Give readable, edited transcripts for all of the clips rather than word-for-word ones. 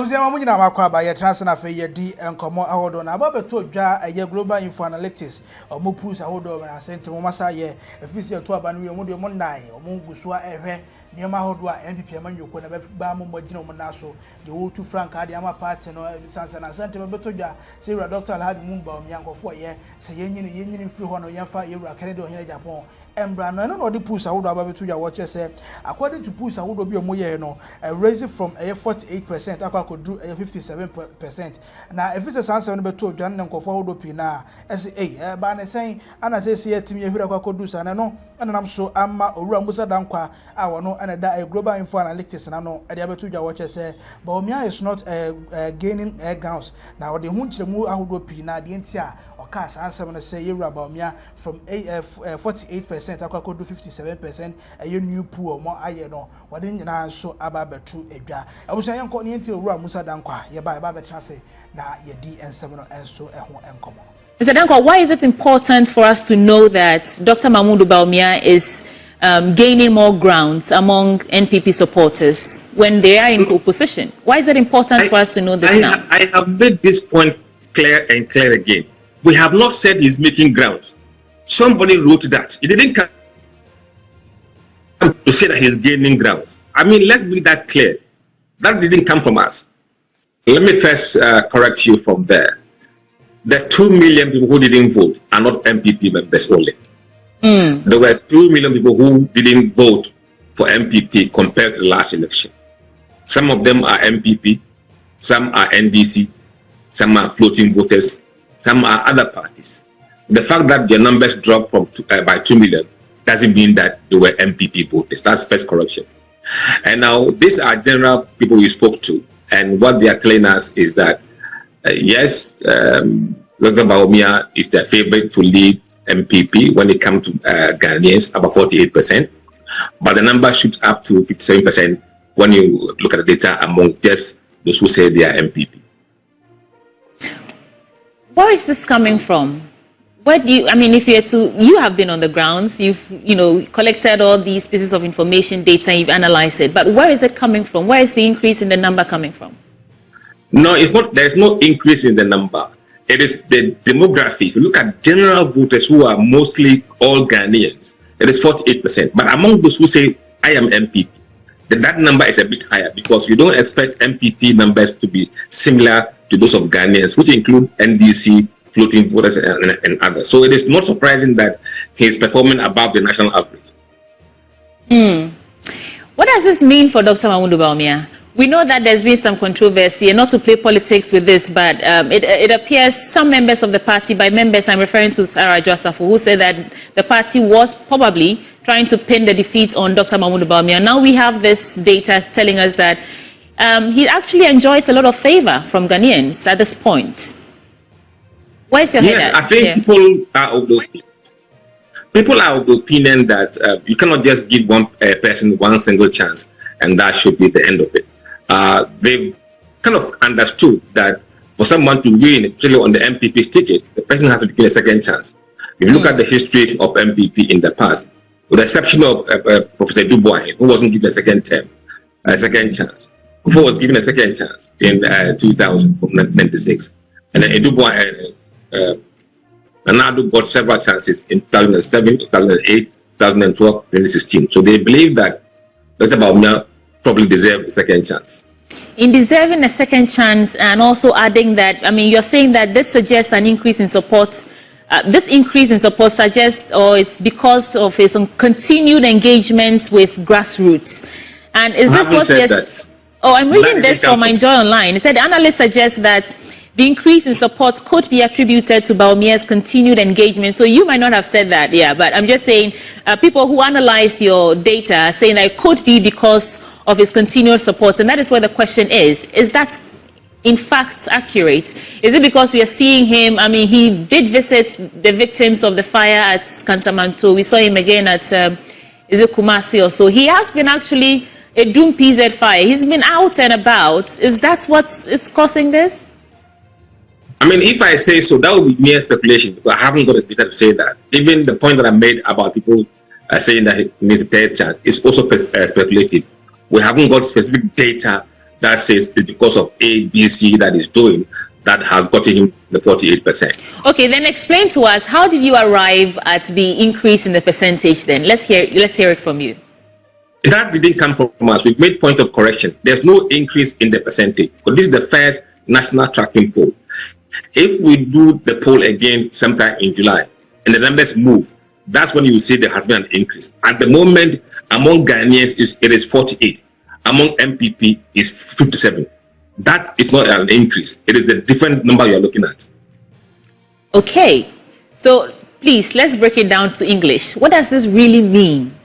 Abusema mujina makwa ba ye transna fe ye di enkomo ahodo na ba beto dwa ye global info analytics omo push ahodo na sente mo masa ye efisi to aba no ye mo de mo nnan omo gusua ehwe niam ahodo a NPP amanyoko na ba mo magina mo naso de wo tu frank ade ama party no sansa na sente beto dwa se ra Dr. Alhaji Bawumia nkofo ye se yenyini mfiri ho no yemfa ye ra Kennedy ohene Agyapong embra no no the push ahodo aba beto dwa watch say according to push ahodo bi omo ye no raise from 48% akwa ko do 57%. Now if it's a sansa no beto dwan nkofo ahodo pi na say ba na sen ana say se yetimi ehura akwa ko do sana no anam so ama owura Mussa Dankwa a wono ana da a global info analytics na no e de beto dwa watch say Bawumia is not gaining grounds. Now the hunchiremu ahodo pi na de ntia oka sansa no say yewura Bawumia from 48% akwa ko do 57% a new pool mo aye no wade nyina so aba betu edwa abusan yenko ne ntia owura Mussa Dankwa ye ba betra say na ye di ensem no enso eho enkomo. Mr. Dankwa, why is it important for us to know that Dr. Bawumia is gaining more grounds among NPP supporters when they are in opposition? Why is it important for us to know this now? I have made this point clear and clear again. We have not said he's making grounds. Somebody wrote that. It didn't come to say that he's gaining grounds. I mean, let's make that clear. That didn't come from us. Let me first correct you from there. The 2 million people who didn't vote are not MPP members only. There were 2 million people who didn't vote for MPP compared to the last election. Some of them are MPP, some are NDC, some are floating voters, some are other parties. The fact that their numbers dropped from by 2 million doesn't mean that they were MPP voters. That's the first correction. And now these are general people we spoke to, and what they are telling us is that yes, Dr. Bawumia is their favorite to lead MPP when it comes to Ghanaians, about 48%, but the number shoots up to 57% when you look at the data among just those who say they are MPP. Where is this coming from? What do you, I mean, if you have been on the grounds, you've collected all these pieces of information, data, you've analyzed it, but where is it coming from? Where is the increase in the number coming from? No, it's not. There's no increase in the number. It is the demography. If you look at general voters who are mostly all Ghanaians, it is 48%. But among those who say, I am MPP, then that number is a bit higher because you don't expect MPP numbers to be similar to those of Ghanaians, which include NDC, floating voters, and others. So it is not surprising that he is performing above the national average. What does this mean for Dr. Bawumia? We know that there's been some controversy, and not to play politics with this, but it appears some members of the party, by members I'm referring to Sarah Joseph, who said that the party was probably trying to pin the defeat on Dr. Bawumia. Now we have this data telling us that he actually enjoys a lot of favor from Ghanaians at this point. Where's your head at? Yes, I think people are of the opinion that you cannot just give one person one single chance and that should be the end of it. They've kind of understood that for someone to win, especially on the MPP ticket, the person has to be given a second chance. If you look at the history of MPP in the past, with the exception of Professor Dubois, who wasn't given a second chance. Kofi was given a second chance in 2096. And then Dubois Nadu got several chances in 2007, 2008, 2012, 2016. So they believe that Dr. Bawumia probably deserve a second chance. In deserving a second chance, and also adding that, I mean, you're saying that this suggests an increase in support. This increase in support suggests, or it's because of his continued engagement with Grassroots. And is this what yes? Oh, I'm reading this from my Joy Online. It said the analyst suggests that the increase in support could be attributed to Bawumia's continued engagement. So you might not have said that, yeah, but I'm just saying people who analyzed your data are saying that it could be because of his continued support. And that is where the question is that in fact accurate? Is it because we are seeing him? I mean, he did visit the victims of the fire at Kantamanto. We saw him again at, is it Kumasi or so? He has been actually a Doom PZ fire. He's been out and about. Is that what is causing this? I mean, if I say so, that would be mere speculation, because I haven't got a data to say that. Even the point that I made about people saying that he needs a third chance is also speculative. We haven't got specific data that says it's because of A, B, C that is doing that has gotten him the 48%. Okay, then explain to us, how did you arrive at the increase in the percentage then? Let's hear it from you. That didn't come from us. We've made point of correction. There's no increase in the percentage. But this is the first national tracking poll. If we do the poll again sometime in July and the numbers move, that's when you will see there has been an increase. At the moment, among Ghanaians, it is 48. Among NPP, is 57. That is not an increase. It is a different number you're looking at. Okay. So please, let's break it down to English. What does this really mean?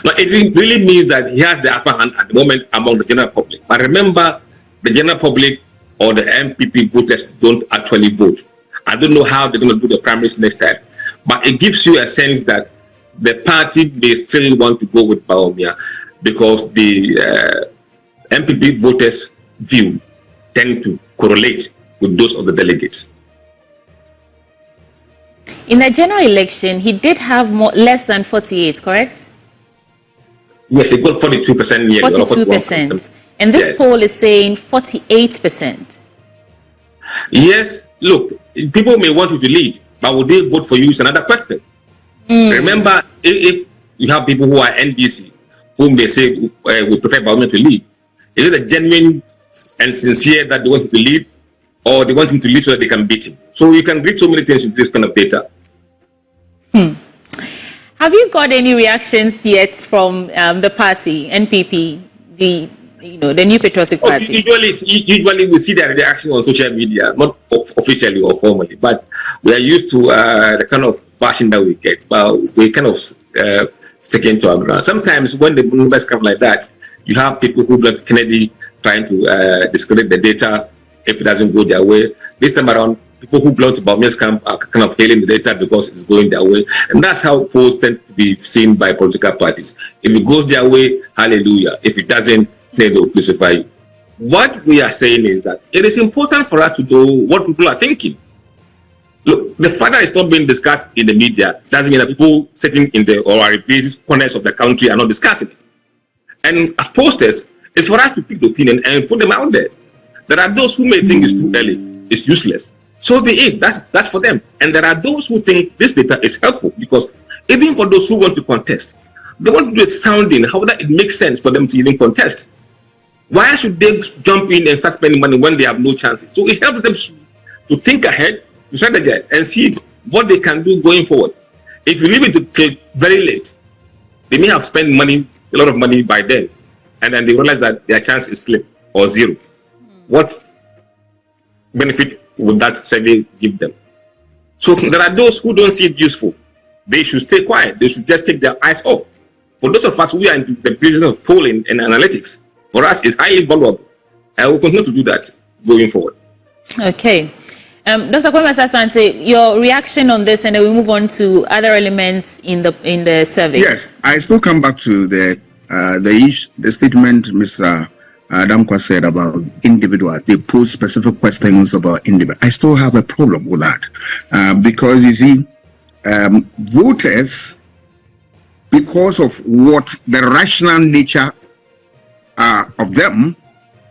No, it really means that he has the upper hand at the moment among the general public. But remember, the general public or the NPP voters don't actually vote. I don't know how they're going to do the primaries next time. But it gives you a sense that the party may still want to go with Bawumia because the NPP voters' view tend to correlate with those of the delegates. In the general election, he did have less than 48, correct? Yes, he got 42% here. 42%. And this poll is saying 48%. Yes, look, people may want you to lead, but would they vote for you is another question. Remember, if you have people who are NDC, who may say we prefer Bawumia to lead, is it a genuine and sincere that they want him to lead, or they want him to lead so that they can beat him? So you can read so many things with this kind of data. Have you got any reactions yet from the party, NPP, the New Patriotic Party? Usually we see their reaction on social media, not officially or formally, but we are used to the kind of bashing that we get. But we kind of stick into our ground. Sometimes when the numbers come like that, you have people who block Kennedy trying to discredit the data if it doesn't go their way. This time around, people who belong to Bawumia's camp are kind of hailing the data because it's going their way. And that's how polls tend to be seen by political parties. If it goes their way, hallelujah. If it doesn't, they will crucify you. What we are saying is that it is important for us to know what people are thinking. Look, the fact that it's not being discussed in the media doesn't mean that people sitting in the or are in corners of the country are not discussing it. And as posters, it's for us to pick the opinion and put them out there. There are those who may think it's too early, it's useless. So be it. That's for them. And there are those who think this data is helpful because even for those who want to contest, they want to do a sounding how that it makes sense for them to even contest. Why should they jump in and start spending money when they have no chances? So it helps them to think ahead, to strategize, and see what they can do going forward. If you leave it till very late, they may have spent money, a lot of money by then, and then they realize that their chance is slim or zero. What benefit would that survey give them? So there are those who don't see it useful. They should stay quiet. They should just take their eyes off. For those of us who are into the business of polling and analytics, for us it's highly valuable. I will continue to do that going forward. Okay. Dr. Kwame Asante, your reaction on this, and then we move on to other elements in the survey. Yes, I still come back to the statement Mr. Dankwa said about individual. They pose specific questions about individual. I still have a problem with that because you see, voters, because of what the rational nature of them,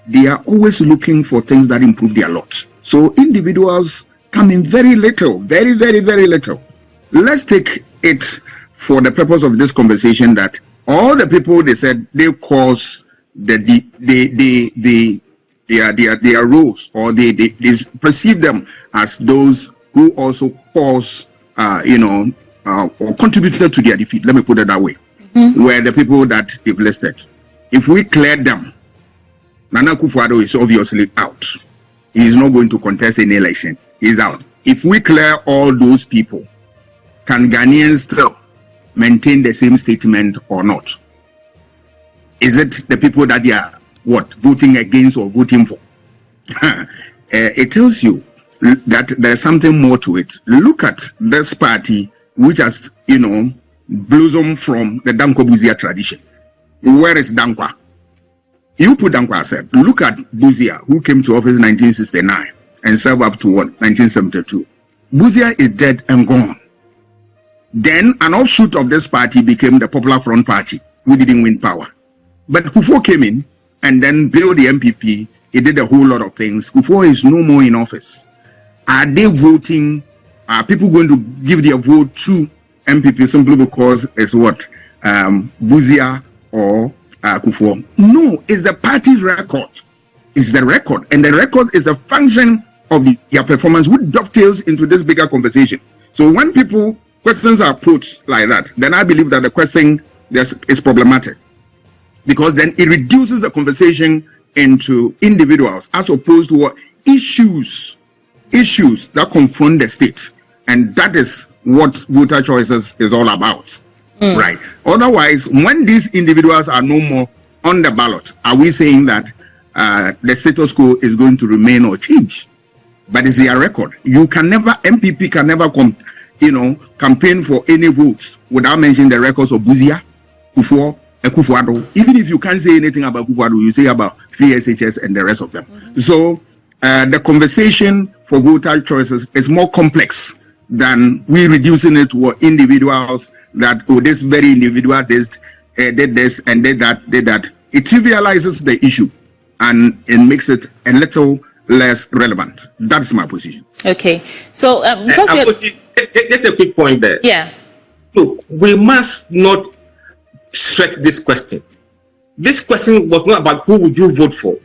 they are always looking for things that improve their lot. So individuals come in very little, very, very, very little. Let's take it for the purpose of this conversation that all the people they said they cause their roles, or they perceive them as those who also cause or contributed to their defeat. Let me put it that way. Were the people that they've listed. If we clear them, Nana Akufo-Addo is obviously out. He is not going to contest any election. He's out. If we clear all those people, can Ghanaians still maintain the same statement or not? Is it the people that they are voting against or voting for? It tells you that there's something more to it. Look at this party, which has blossomed from the Dankwa-Buzia tradition. Where is Dankwa? You put Dankwa aside. Look at Buzia, who came to office in 1969 and served up to 1972. Buzia is dead and gone. Then an offshoot of this party became the Popular Front Party, who didn't win power. But Kufo came in and then build the NPP. He did a whole lot of things. Kufuor is no more in office. Are they voting? Are people going to give their vote to NPP simply because it's what? Buzia or Kufuor? No, it's the party record. It's the record. And the record is the function of their performance, which dovetails into this bigger conversation. So when questions are put like that, then I believe that the question is problematic. Because then it reduces the conversation into individuals as opposed to issues that confront the state. And that is what voter choices is all about, right? Otherwise, when these individuals are no more on the ballot, are we saying that the status quo is going to remain or change? But it's their record. MPP can never campaign for any votes without mentioning the records of Buzia, Kufuor, and Kufuor. Even if you can't say anything about Kufuor, you say about 3SHS and the rest of them. So the conversation for voter choices is more complex than we reducing it to individuals that, this very individual did this and did that. It trivializes the issue and it makes it a little less relevant. That's my position. Okay. So, just a quick point there. Yeah. Look, we must not stretch this question. This question was not about who would you vote for.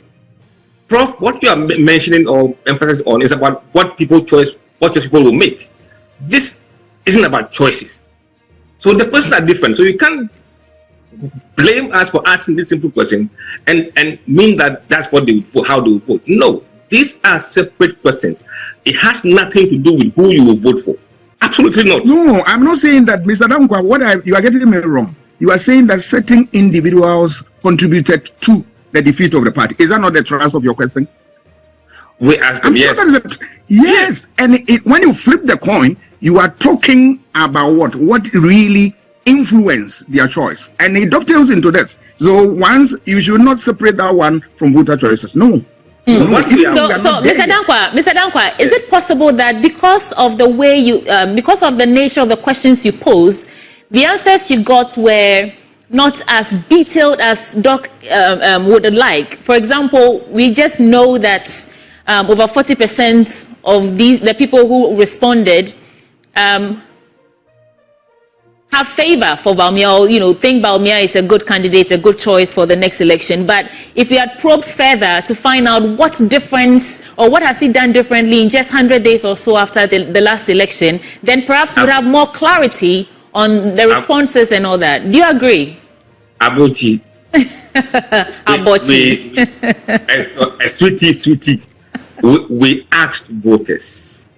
Prof, what you are mentioning or emphasizing on is about what choice people will make. This isn't about choices. So the questions are different. So you can't blame us for asking this simple question and mean that that's what they would vote, how they will vote. No, these are separate questions. It has nothing to do with who you will vote for. Absolutely not. No, I'm not saying that, Mr. Dankwa. You are getting me wrong. You are saying that certain individuals contributed to the defeat of the party. Is that not the thrust of your question? We asked them, yes. Sure yes. And when you flip the coin, you are talking about what really influenced their choice. And it dovetails into this. So once you should not separate that one from voter choices. No. So Mr. Dankwa, is it possible that because of the way because of the nature of the questions you posed, the answers you got were not as detailed as Doc would like? For example, we just know that over 40% of the people who responded have favor for Bawumia, or think Bawumia is a good candidate, a good choice for the next election. But if we had probed further to find out what difference or what has he done differently in just 100 days or so after the last election, then perhaps we'd have more clarity on the responses and all that. Do you agree? Abuchi. Sweetie. We asked voters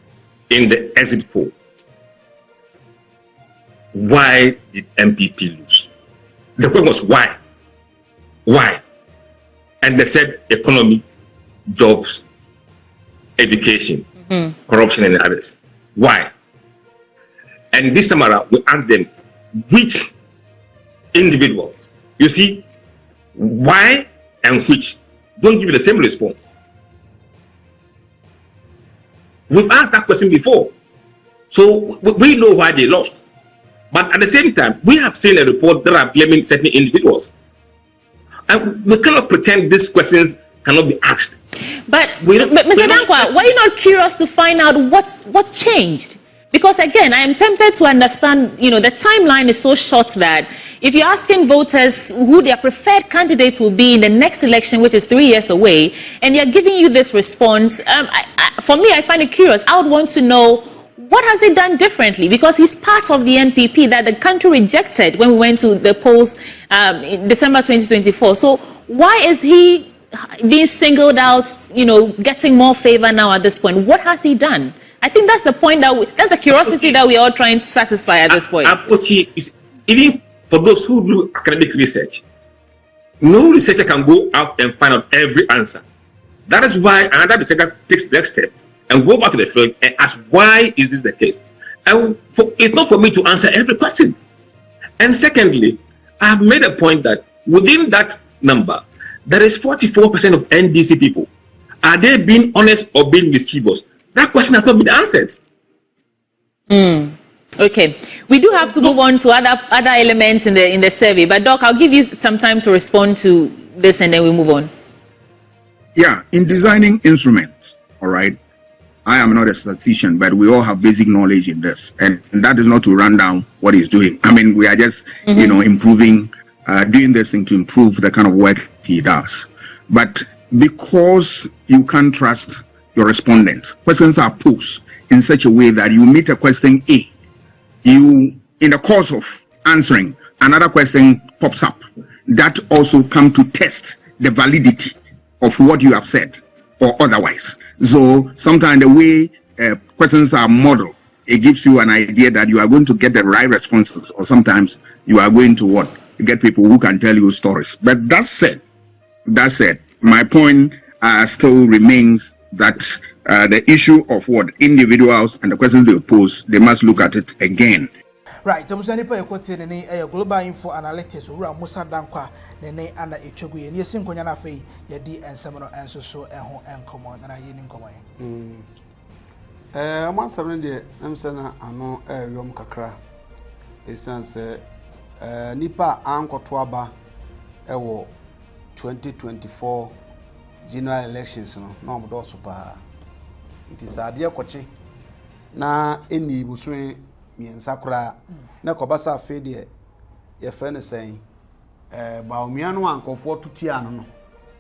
in the exit poll, why did MPP lose? The question was why? Why? And they said economy, jobs, education, corruption, and others. Why? And this time around, we asked them which individuals. You see, why and which don't give you the same response. We've asked that question before, so we know why they lost. But at the same time, we have seen a report that are blaming certain individuals. And we cannot pretend these questions cannot be asked. But Mr. Dankwa, why are you not curious to find out what's changed? Because again, I am tempted to understand, the timeline is so short that if you're asking voters who their preferred candidates will be in the next election, which is 3 years away, and they're giving you this response, for me, I find it curious. I would want to know, what has he done differently? Because he's part of the NPP that the country rejected when we went to the polls in December 2024. So why is he being singled out, getting more favor now at this point? What has he done? I think that's the point that's the curiosity that we're all trying to satisfy at this point. Even for those who do academic research, no researcher can go out and find out every answer. That is why another researcher takes the next step and go back to the field and ask, why is this the case? And it's not for me to answer every question. And secondly, I have made a point that within that number, there is 44% of NDC people. Are they being honest or being mischievous? That question has not been answered. Okay, we do have to move on to other elements in the survey, but Doc, I'll give you some time to respond to this, and then we move on. Yeah, in designing instruments, all right, I am not a statistician, but we all have basic knowledge in this, and that is not to run down what he's doing. I mean, we are just, improving, doing this thing to improve the kind of work he does. But because you can't trust your respondents, questions are posed in such a way that you meet a question A, you, in the course of answering, another question pops up that also come to test the validity of what you have said or otherwise. So sometimes the way questions are modeled, it gives you an idea that you are going to get the right responses, or sometimes you are going to get people who can tell you stories. But that said, my point still remains that the issue of what individuals and the questions they pose, they must look at it again. Right, so Musa Dankwa global info analytics ura Musa Dankwa nene ana echegu ye nyesin konya na fei ye di ensem no enso so eho enkomo na ye ni nkomo ye man 7 de emse na ano ewom kakra esanse nipa ankoto aba ewo 2024 general elections no na omodo so pa nti saade ekoche na eni busure miensa kura na kobasa afi de ye fene sen Bawumia no ankofo tuti ano no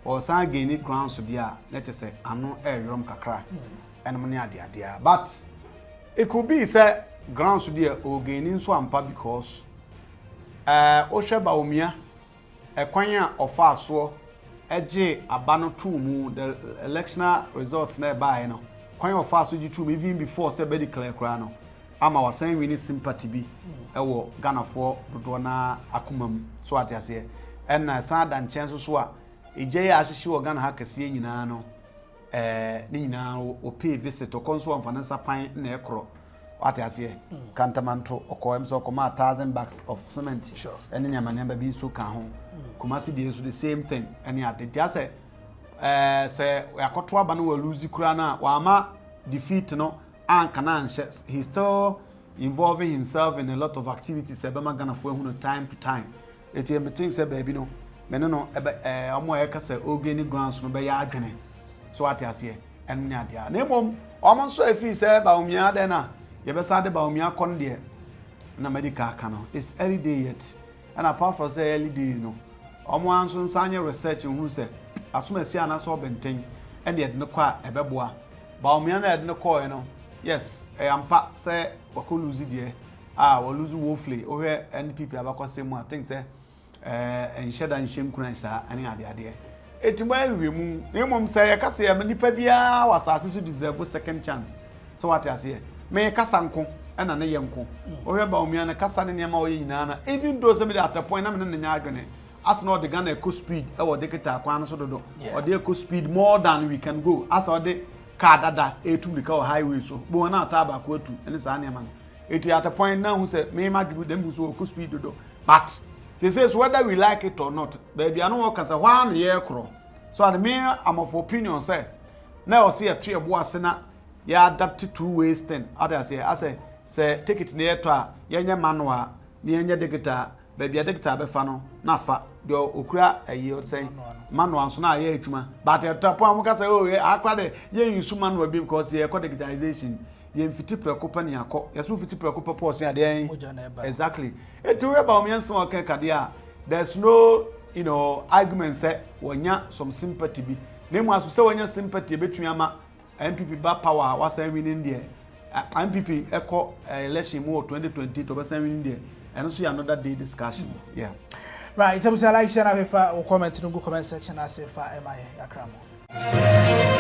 o san geni ground so dia na chese ano ewrom kakra enom ne ade but it could be say ground so dia o geni nso ampa because o hwe Bawumia ekwan a ofa so eje abano tu mu the electional results na bae no kwan ofa so ji tu even before say be declare kra no ama wasan wini sympathy bi ewo Ghana for dodo na akomam so atiase na san da nchen so a eje ya ahyehe wo Ghana ha kase nyina no ni nyina o pay visit to konso amfana sapan na ekro atiase kantamanto okoem so koma 1000 bags of cement ene nyamanyamba bi so ka ho kumasi die so the same thing ene atiase se yakoto aba no wa lose kura na wa ama defeat no he's still involving himself in a lot of activities. Ebema Ghana for time to time. Eti meeting say baby no. Meno no omo e ka say ogeni grounds no be ya adwene. So ati ase enu nya dia. Na emom omo so afi say Bawumia de na ye be sa de Bawumia kon de na medical aka no. It's early day yet. And apart from say early day no. Omo anso nsanye research hu say asomasi ana so benten and ye no kwa ebeboa. Bawumia na de no call no. Yes, ampa say wako lose die we lose Woefully ohwe NPP abakose mu I think say Shatta nshem kuna nsa ani ade etimba ewe mu emom say yakase ya nipa bia wasase so deserve second chance so what you say me kasa nko na ne yenko ohwe Bawumia na kasa ne nema oye nyina na even though say me at a point na me nya adwene as no the Ghana eco speed e wo dekita kwan so dodo or the eco speed more than we can go as or the car dada etu highway so bo na ataba ko atu ene sa na man eti at a point now who say me ma give them so ko speed do but they say so whether we like it or not baby I no work as a one year kro so and me am of opinion say na o see a tree bo ase na ya adapt two ways thing other say take it near to a yenye manual ne yenye digital baby digital be fa no na fa de okura ayi say manual so na aye atuma but at point am ka say oh akwa de ye use manual be because ye call digitalization ye mfiti prekopa ni akọ ye so mfiti prekopa pause ade exactly etu we Bawumia nso o kan kade a there's no argument say wonya some sympathy bi na mu aso say wonya sympathy betun ama NPP ba power wasan winning there NPP echo election mu 2020 to wasan winning there and also another day discussion yeah. Right, so like share na comment no go comment section as if am I akramo.